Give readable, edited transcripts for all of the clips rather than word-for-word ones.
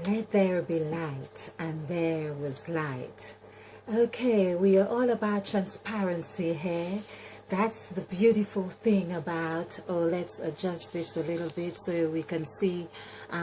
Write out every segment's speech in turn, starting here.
Let there be light, and there was light. Okay, we are all about transparency here. That's the beautiful thing about, oh, let's adjust this a little bit so we can see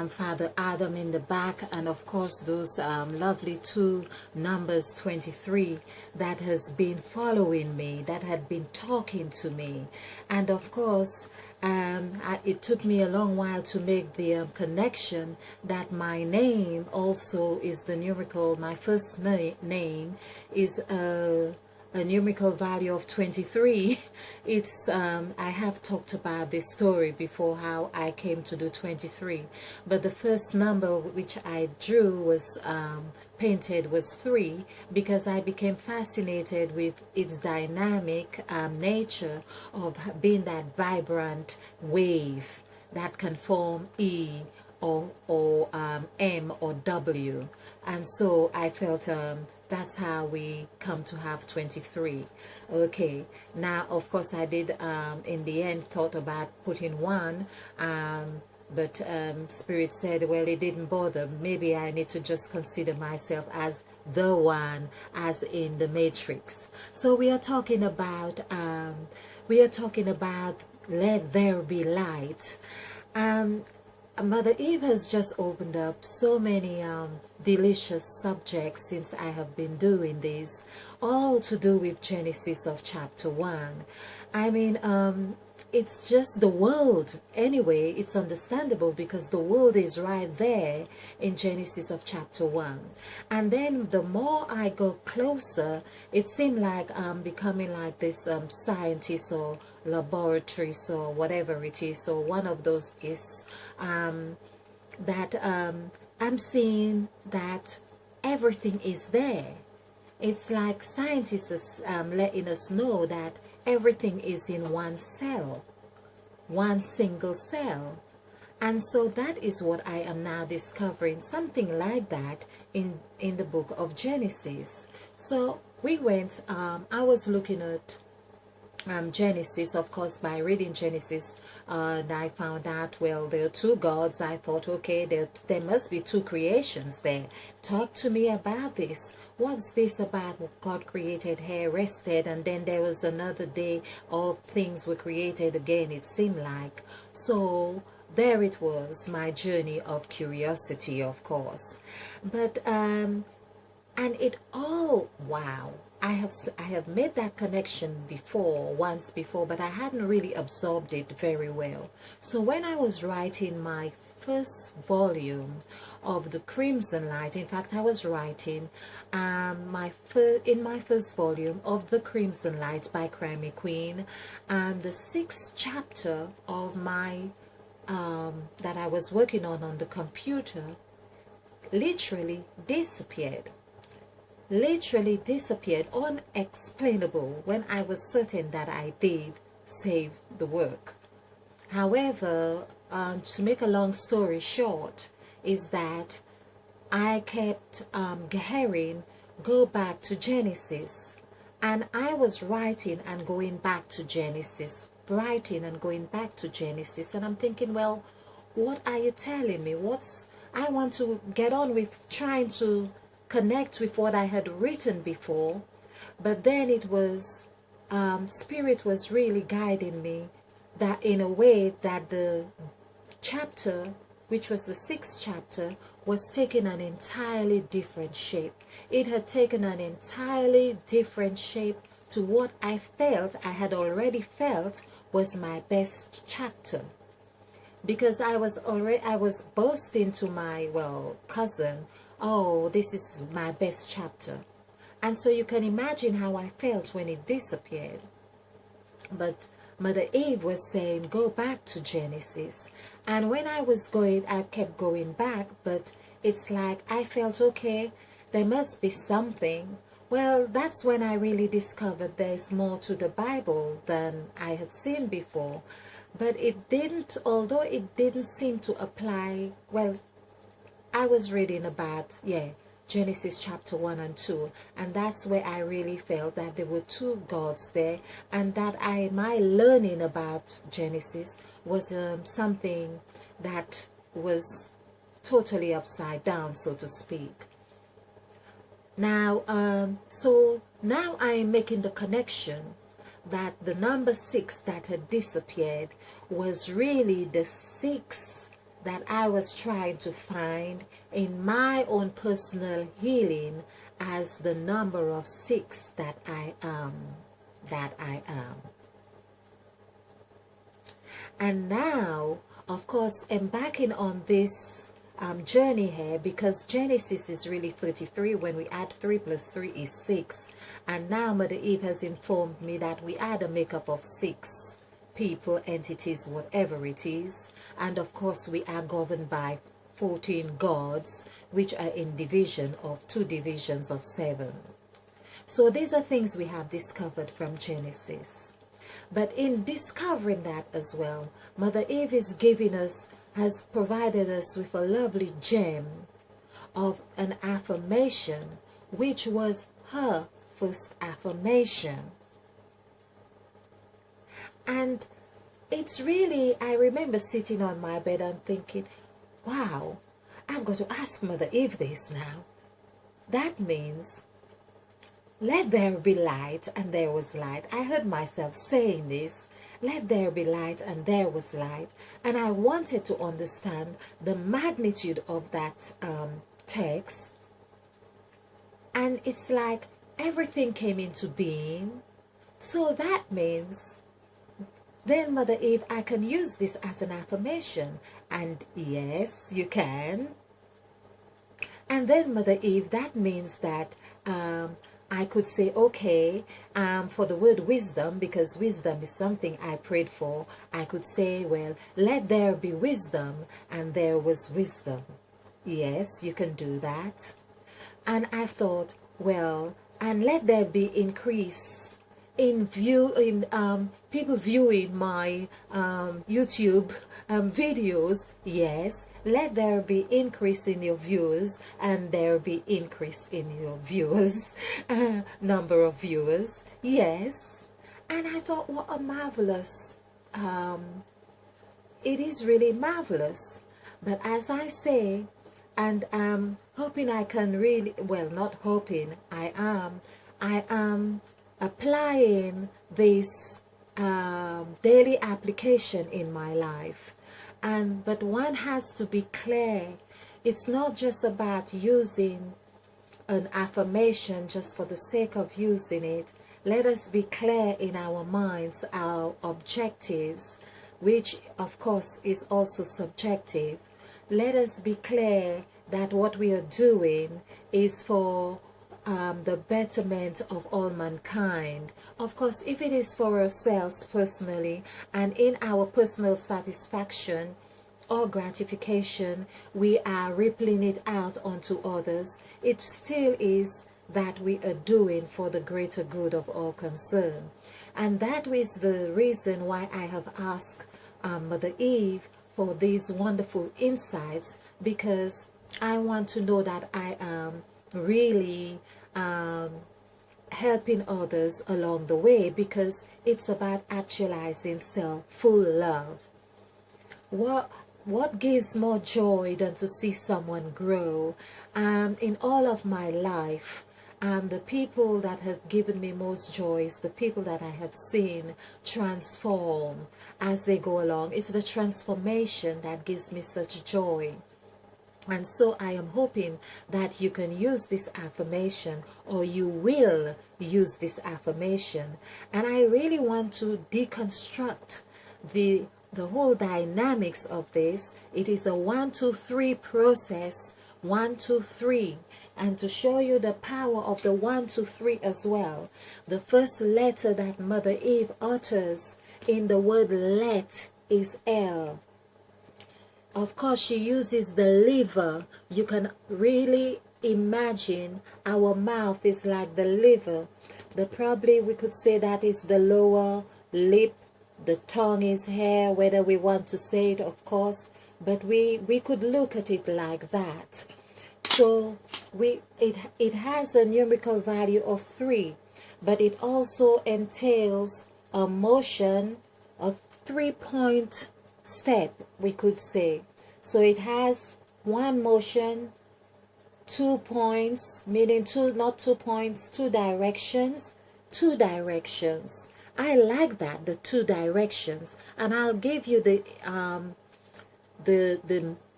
Father Adam in the back, and of course those lovely two numbers 23 that has been following me, that had been talking to me. And of course it took me a long while to make the connection that my name also is the numerical, my first name is a numerical value of 23. It's I have talked about this story before, how I came to do 23, but the first number which I drew was painted was 3, because I became fascinated with its dynamic nature of being that vibrant wave that can form E or M or W, and so I felt that's how we come to have 23. Okay, now of course I did in the end thought about putting 1, but Spirit said, well, it didn't bother, maybe I need to just consider myself as the one, as in the Matrix. So we are talking about let there be light. Mother Eve has just opened up so many delicious subjects since I have been doing this, all to do with Genesis of chapter 1. I mean, it's just the world. Anyway, it's understandable because the world is right there in Genesis of chapter 1. And then the more I go closer, it seemed like I'm becoming like this scientist or laboratories or whatever it is. So one of those is that I'm seeing that everything is there. It's like scientists letting us know that everything is in one cell, one single cell. And so that is what I am now discovering, something like that in the book of Genesis. So we went, I was looking at Genesis, of course, by reading Genesis, and I found out, well, there are 2 gods. I thought, okay, there must be 2 creations there. Talk to me about this. What's this about? God created hair, rested, and then there was another day, all things were created again, it seemed like. So there it was, my journey of curiosity, of course. But and it all, wow, I have made that connection once before, but I hadn't really absorbed it very well. So when I was writing my first volume of the Crimson Light, in fact I was writing my first volume of the Crimson Light by Crimey Queen, and the 6th chapter of my that I was working on the computer literally disappeared, unexplainable, when I was certain that I did save the work. However, to make a long story short, is that I kept hearing, go back to Genesis, and I was writing and going back to Genesis, writing and going back to Genesis, and I'm thinking, well, what are you telling me? I want to get on with trying to connect with what I had written before, but then it was Spirit was really guiding me that in a way that the chapter, which was the 6th chapter, was taking an entirely different shape. It had taken an entirely different shape to what I had already felt was my best chapter, because I was boasting to my cousin, oh, this is my best chapter. And so you can imagine how I felt when it disappeared. But Mother Eve was saying, go back to Genesis. And when I was going, I kept going back, but it's like I felt, okay, there must be something. Well, that's when I really discovered there's more to the Bible than I had seen before. But it didn't, although it didn't seem to apply, well, I was reading about, Genesis chapter 1 and 2, and that's where I really felt that there were 2 gods there, and that my learning about Genesis was something that was totally upside down, so to speak. Now, so now I'm making the connection that the number 6 that had disappeared was really the 6 that I was trying to find in my own personal healing as the number of 6 that I am. And now, of course, embarking on this journey here, because Genesis is really 33. When we add 3 plus 3 is 6, and now Mother Eve has informed me that we add a makeup of 6 people, entities, whatever it is, and of course we are governed by 14 gods, which are in division of 2 divisions of 7. So these are things we have discovered from Genesis. But in discovering that as well, Mother Eve has provided us with a lovely gem of an affirmation, which was her first affirmation. And it's really, I remember sitting on my bed and thinking, wow, I've got to ask Mother Eve this now. That means, let there be light, and there was light. I heard myself saying this, let there be light, and there was light. And I wanted to understand the magnitude of that text. And it's like everything came into being. So that means, then Mother Eve, I can use this as an affirmation. And yes, you can. And then Mother Eve, that means that I could say, okay, for the word wisdom, because wisdom is something I prayed for, I could say, well, let there be wisdom, and there was wisdom. Yes, you can do that. And I thought, well, and let there be increase in people viewing my YouTube videos. Yes, let there be increase in your views, and there be increase in your viewers, number of viewers. Yes. And I thought, what a marvelous, it is really marvelous. But as I say, and hoping I can really, well, not hoping, I am applying this daily application in my life. But one has to be clear. It's not just about using an affirmation just for the sake of using it. Let us be clear in our minds, our objectives, which of course is also subjective. Let us be clear that what we are doing is for the betterment of all mankind. Of course, if it is for ourselves personally and in our personal satisfaction or gratification, we are rippling it out onto others, it still is that we are doing for the greater good of all concerned. And that is the reason why I have asked Mother Eve for these wonderful insights, because I want to know that I am really helping others along the way, because it's about actualizing full love. What gives more joy than to see someone grow? In all of my life, the people that have given me most joy is the people that I have seen transform as they go along. It's the transformation that gives me such joy. And so I am hoping that you can use this affirmation, or you will use this affirmation. And I really want to deconstruct the whole dynamics of this. It is a 1, 2, 3 process. 1, 2, 3. And to show you the power of the 1, 2, 3 as well, the first letter that Mother Eve utters in the word let is L. Of course, she uses the liver. You can really imagine our mouth is like the liver. Probably we could say that is the lower lip. The tongue is here, whether we want to say it, of course. But we could look at it like that. So it has a numerical value of 3. But it also entails a motion, a 3-point step, we could say. So it has one motion, 2 points, meaning two, not 2 points, 2 directions, 2 directions. I like that, the 2 directions, and I'll give you the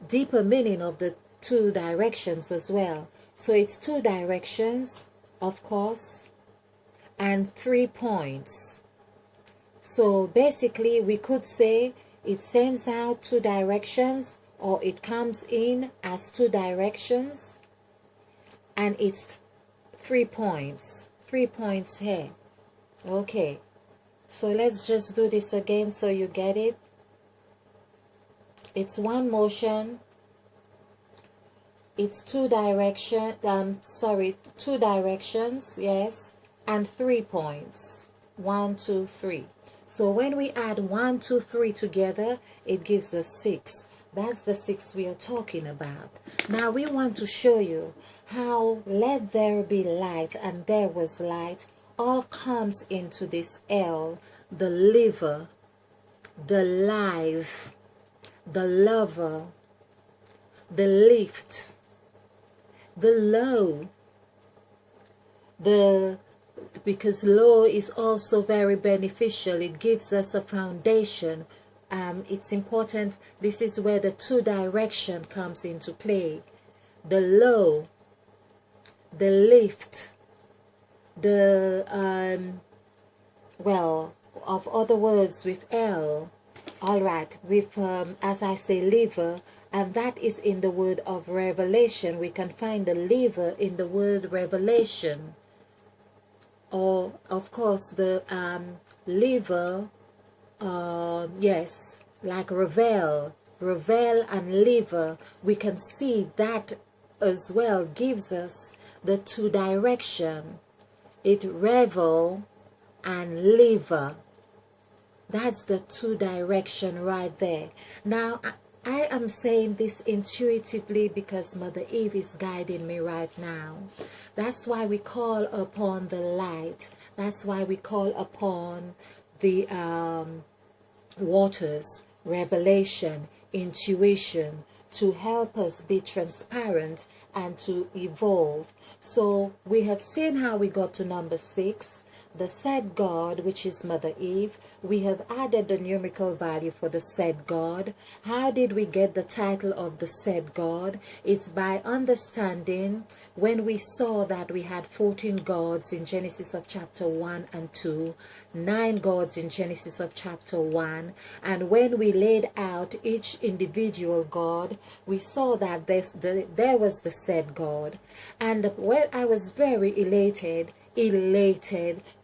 deeper meaning of the 2 directions as well. So it's 2 directions, of course, and 3 points. So basically we could say it sends out 2 directions, or it comes in as 2 directions, and it's 3 points. 3 points here. Okay, so let's just do this again so you get it. It's one motion, it's 2 direction, 2 directions, yes, and 3 points. 1, 2, 3. So when we add 1, 2, 3 together, it gives us 6. That's the 6 we are talking about. Now we want to show you how let there be light and there was light all comes into this L, the liver, the live, the lover, the lift, the low, because low is also very beneficial. It gives us a foundation. It's important. This is where the 2 direction comes into play. The low, the lift, the well, of other words with L. All right, with as I say, liver, and that is in the word of revelation. We can find the liver in the word revelation, or of course the liver, yes, like revel and liver. We can see that as well gives us the 2 direction. It revel and liver. That's the 2 direction right there. Now I am saying this intuitively because Mother Eve is guiding me right now. That's why we call upon the light. That's why we call upon the waters, revelation, intuition, to help us be transparent and to evolve. So we have seen how we got to number 6. The said God, which is Mother Eve. We have added the numerical value for the said God. How did we get the title of the said God? It's by understanding when we saw that we had 14 gods in Genesis of chapter 1 and 2, 9 gods in Genesis of chapter 1, and when we laid out each individual god, we saw that there was the said God. And when I was very elated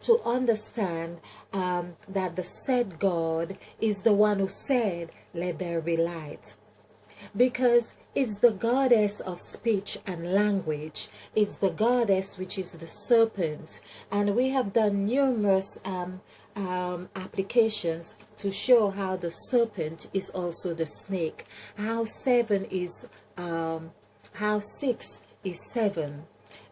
to understand that the said God is the one who said, let there be light. Because it's the goddess of speech and language. It's the goddess which is the serpent. And we have done numerous applications to show how the serpent is also the snake. How 6 is 7.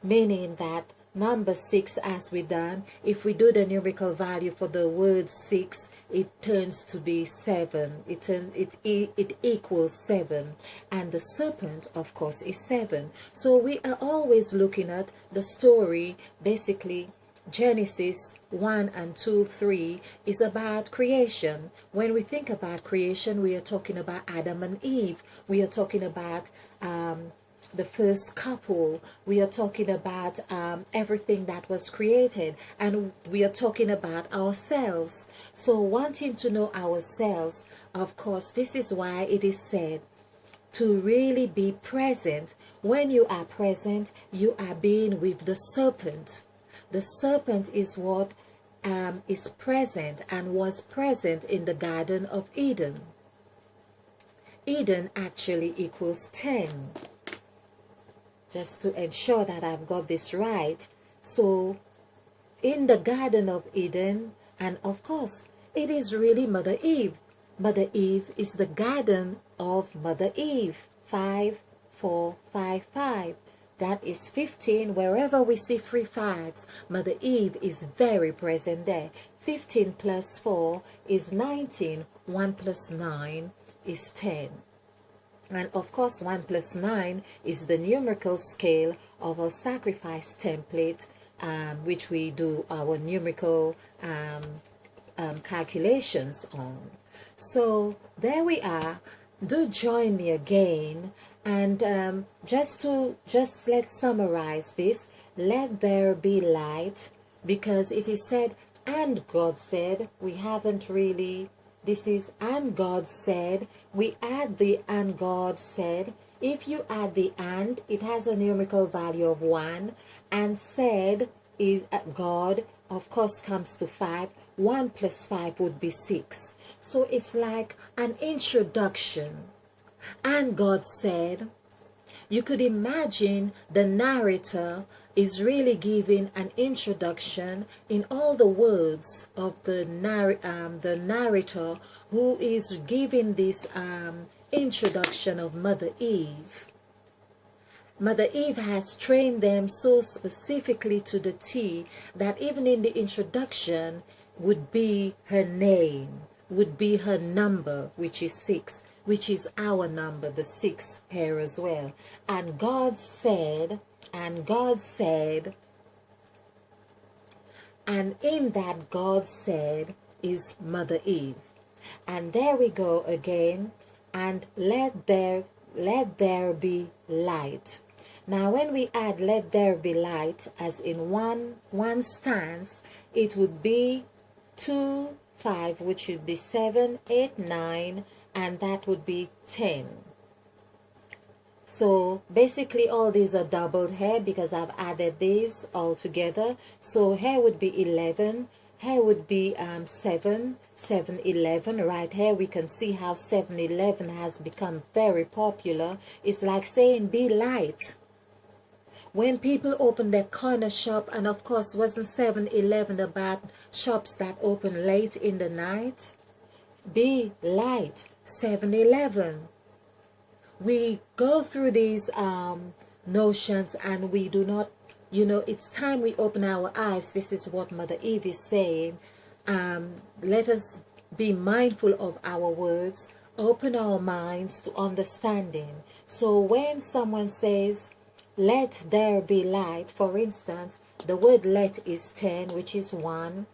Meaning that number 6, as we done, if we do the numerical value for the word 6, it turns to be 7. It equals 7, and the serpent, of course, is 7. So we are always looking at the story. Basically, Genesis 1 and 2, 3 is about creation. When we think about creation, we are talking about Adam and Eve. We are talking about the first couple. We are talking about everything that was created, and we are talking about ourselves. So wanting to know ourselves, of course, this is why it is said to really be present. When you are present, you are being with the serpent. The serpent is what is present and was present in the Garden of Eden. Eden actually equals 10. Just to ensure that I've got this right. So, in the Garden of Eden, and of course, it is really Mother Eve. Mother Eve is the garden of Mother Eve. 5, 4, 5, 5. That is 15. Wherever we see 3 5s, Mother Eve is very present there. 15 plus 4 is 19. 1 plus 9 is 10. And of course, 1 plus 9 is the numerical scale of our sacrifice template, which we do our numerical calculations on. So there we are. Do join me again, and just let's summarize this. Let there be light, because it is said, and God said. We haven't really, this is and God said. We add the and God said. If you add the and, it has a numerical value of 1, and said is God, of course, comes to 5. 1 plus 5 would be 6. So it's like an introduction. And God said, you could imagine the narrator is really giving an introduction in all the words of the narrator, who is giving this introduction of Mother Eve. Mother Eve has trained them so specifically to the T that even in the introduction would be her name, would be her number, which is 6, which is our number, the 6 here as well. And God said, and God said, and in that God said is Mother Eve. And there we go again, and let there be light. Now when we add let there be light, as in one stance, it would be 2, 5, which would be 7, 8, 9, and that would be 10. So basically all these are doubled here because I've added these all together. So here would be 11, here would be 7, 7, 11. Right here we can see how 7, 11 has become very popular. It's like saying be light. When people open their corner shop, and of course wasn't 7-Eleven about shops that open late in the night? Be light, 7-Eleven. We go through these notions, and we do not, it's time we open our eyes. This is what Mother Eve is saying. Let us be mindful of our words, open our minds to understanding. So when someone says, let there be light, for instance, the word let is 10, which is 1,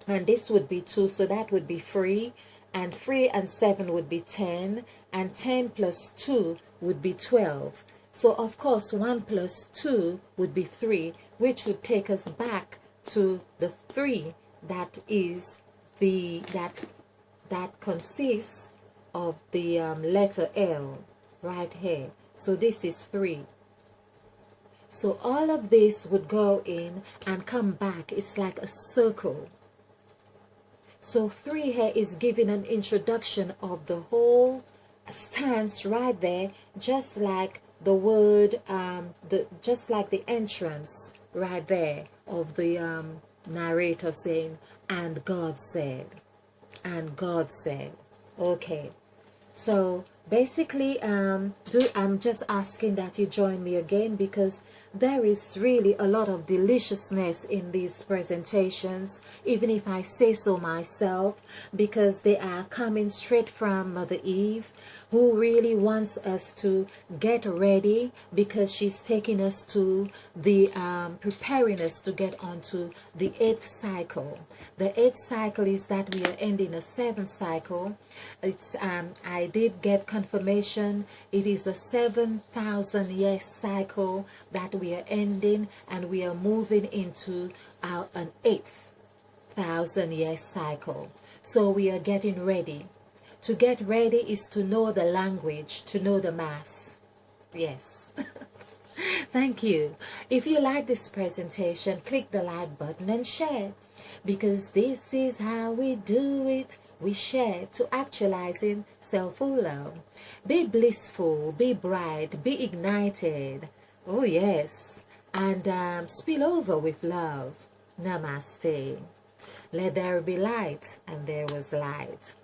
and this would be 2, so that would be 3, and 3 and 7 would be 10, and 10 plus 2 would be 12. So of course 1 plus 2 would be 3, which would take us back to the 3 that is that consists of the letter L right here. So this is 3. So all of this would go in and come back. It's like a circle. So 3 here is giving an introduction of the whole stance right there, just like the word, just like the entrance right there of the narrator saying, and God said, and God said. Okay. So basically, I'm just asking that you join me again, because there is really a lot of deliciousness in these presentations, even if I say so myself, because they are coming straight from Mother Eve, who really wants us to get ready, because she's taking us to the preparing us to get onto the 8th cycle. The 8th cycle is that we are ending a 7th cycle. It's I did get confirmation. It is a 7,000-year cycle that we are ending, and we are moving into an 8,000-year cycle. So we are getting ready. To get ready is to know the language, to know the maths. Yes. Thank you. If you like this presentation, click the like button and share, because this is how we do it. We share to actualizing self-full love. Be blissful, be bright, be ignited. Oh yes. And spill over with love. Namaste. Let there be light, and there was light.